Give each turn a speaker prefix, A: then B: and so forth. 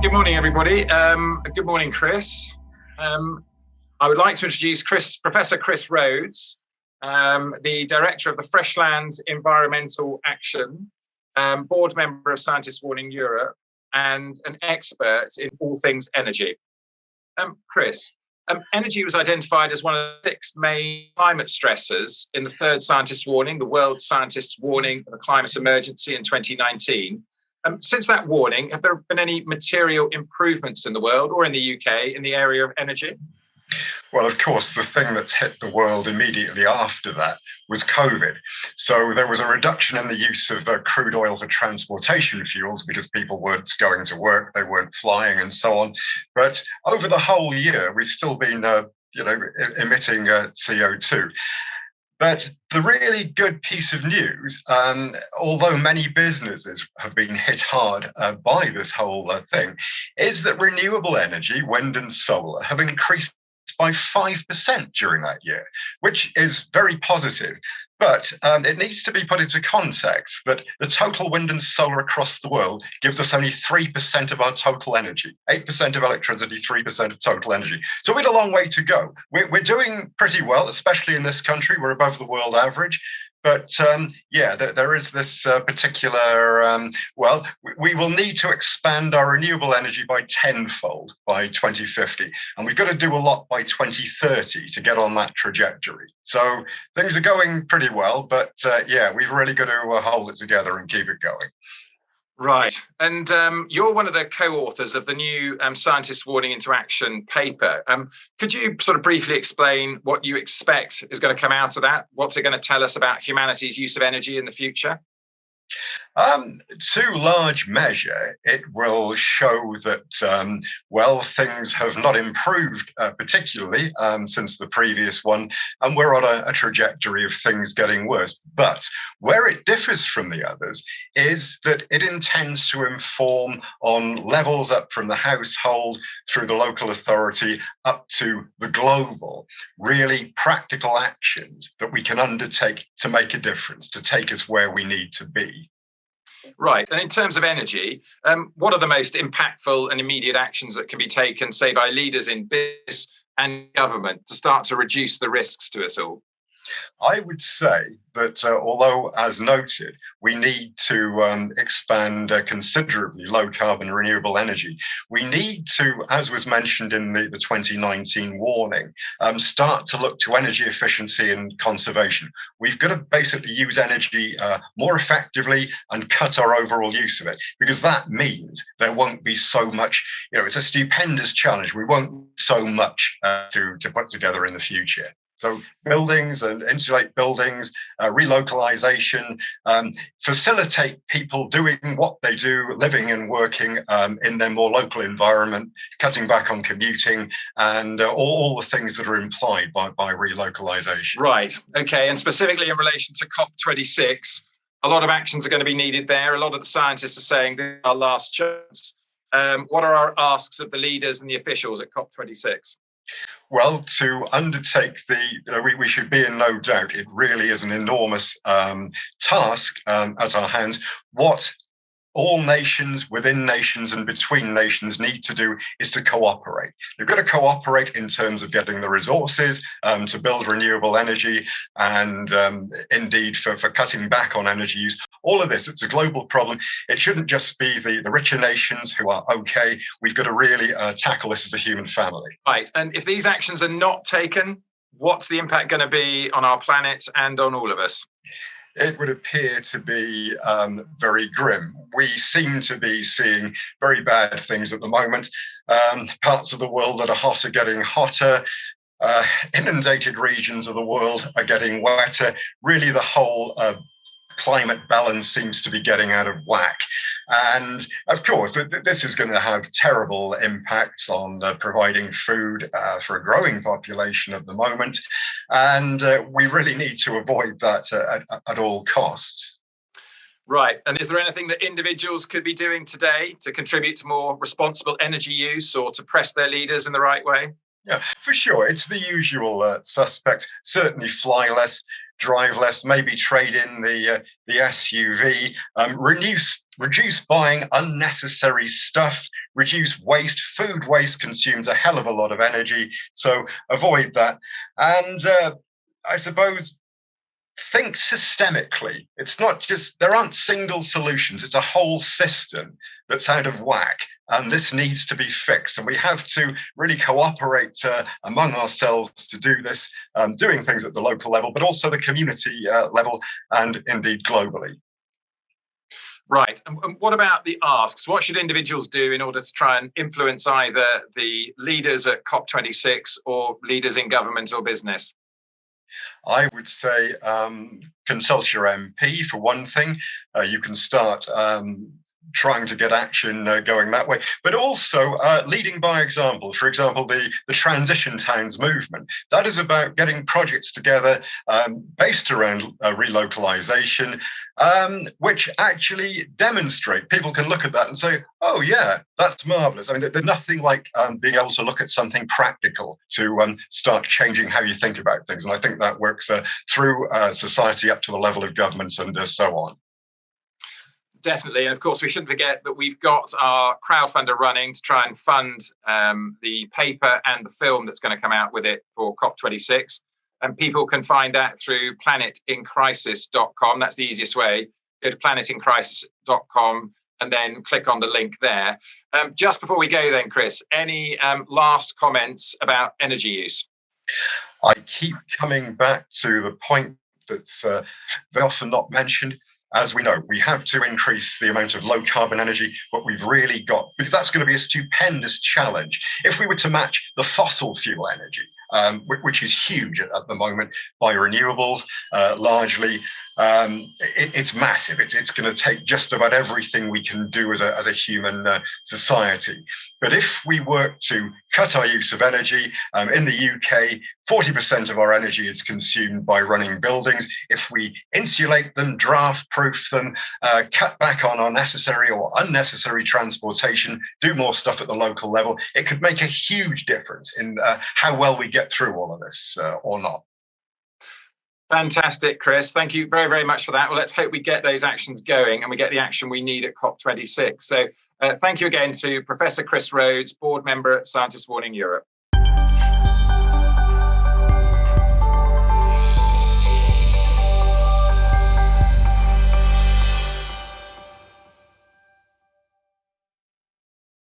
A: Good morning, everybody. Good morning, Chris. I would like to introduce Professor Chris Rhodes, the Director of the Freshlands Environmental Action, Board Member of Scientists Warning Europe, and an expert in all things energy. Chris, energy was identified as one of the 6 main climate stressors in the third Scientists Warning, the World Scientists Warning of a Climate Emergency in 2019. Since that warning, have there been any material improvements in the world or in the UK in the area of energy?
B: Well, of course, the thing that's hit the world immediately after that was COVID. So there was a reduction in the use of crude oil for transportation fuels because people weren't going to work, they weren't flying and so on. But over the whole year, we've still been emitting CO2. But the really good piece of news, although many businesses have been hit hard by this whole thing, is that renewable energy, wind and solar, have increased by 5% during that year, which is very positive. But it needs to be put into context that the total wind and solar across the world gives us only 3% of our total energy, 8% of electricity, 3% of total energy. So we had a long way to go. We're doing pretty well, especially in this country. We're above the world average. But there is this particular, we will need to expand our renewable energy by tenfold by 2050. And we've got to do a lot by 2030 to get on that trajectory. So things are going pretty well, but we've really got to hold it together and keep it going.
A: Right. And you're one of the co-authors of the new Scientists Warning into Action paper. Could you sort of briefly explain what you expect is going to come out of that? What's it going to tell us about humanity's use of energy in the future?
B: To large measure, it will show that, things have not improved particularly since the previous one, and we're on a trajectory of things getting worse. But where it differs from the others is that it intends to inform on levels up from the household through the local authority up to the global, really practical actions that we can undertake to make a difference, to take us where we need to be.
A: Right. And in terms of energy, what are the most impactful and immediate actions that can be taken, say, by leaders in business and government to start to reduce the risks to us all?
B: I would say that although, as noted, we need to expand considerably low carbon renewable energy, we need to, as was mentioned in the 2019 warning, start to look to energy efficiency and conservation. We've got to basically use energy more effectively and cut our overall use of it, because that means there won't be so much, it's a stupendous challenge. We won't so much to put together in the future. So buildings and insulate buildings, relocalization, facilitate people doing what they do, living and working in their more local environment, cutting back on commuting, and all the things that are implied by relocalization.
A: Right. Okay. And specifically in relation to COP26, a lot of actions are going to be needed there. A lot of the scientists are saying this is our last chance. What are our asks of the leaders and the officials at COP26?
B: Well, to undertake we should be in no doubt, it really is an enormous task at our hands. What all nations, within nations and between nations need to do is to cooperate. They've got to cooperate in terms of getting the resources to build renewable energy and indeed for cutting back on energy use. All of this, it's a global problem. It shouldn't just be the richer nations who are okay. We've got to really tackle this as a human family.
A: Right. And if these actions are not taken, what's the impact going to be on our planet and on all of us?
B: It would appear to be very grim. We seem to be seeing very bad things at the moment. Parts of the world that are hot are getting hotter. Inundated regions of the world are getting wetter. Really, the whole climate balance seems to be getting out of whack. And of course, this is going to have terrible impacts on providing food for a growing population at the moment. And we really need to avoid that at all costs.
A: Right. And is there anything that individuals could be doing today to contribute to more responsible energy use or to press their leaders in the right way?
B: Yeah, for sure. It's the usual suspect. Certainly fly less, drive less, maybe trade in the SUV, reduce buying unnecessary stuff reduce waste. Food waste consumes a hell of a lot of energy, so avoid that. And I suppose think systemically. It's not just, there aren't single solutions, it's a whole system that's out of whack. And this needs to be fixed. And we have to really cooperate among ourselves to do this, doing things at the local level, but also the community level and indeed globally.
A: Right. And what about the asks? What should individuals do in order to try and influence either the leaders at COP26 or leaders in government or business?
B: I would say consult your MP for one thing. You can start trying to get action going that way, but also leading by example. For example, the Transition Towns movement. That is about getting projects together based around relocalization, which actually demonstrate. People can look at that and say, oh yeah, that's marvelous. I mean, there's nothing like being able to look at something practical to start changing how you think about things. And I think that works through society up to the level of governments and so on.
A: Definitely. And of course, we shouldn't forget that we've got our crowdfunder running to try and fund the paper and the film that's going to come out with it for COP26. And people can find that through planetincrisis.com. That's the easiest way. Go to planetincrisis.com and then click on the link there. Just before we go then, Chris, any last comments about energy use?
B: I keep coming back to the point that's very often not mentioned. As we know, we have to increase the amount of low carbon energy, but we've really got, because that's going to be a stupendous challenge. If we were to match the fossil fuel energy, which is huge at the moment, by renewables largely, it's massive. It's going to take just about everything we can do as a human society. But if we work to cut our use of energy, in the UK, 40% of our energy is consumed by running buildings. If we insulate them, draft-proof them, cut back on unnecessary or unnecessary transportation, do more stuff at the local level, it could make a huge difference in how well we get through all of this or not.
A: Fantastic, Chris. Thank you very, very much for that. Well, let's hope we get those actions going and we get the action we need at COP26. So thank you again to Professor Chris Rhodes, board member at Scientists Warning Europe.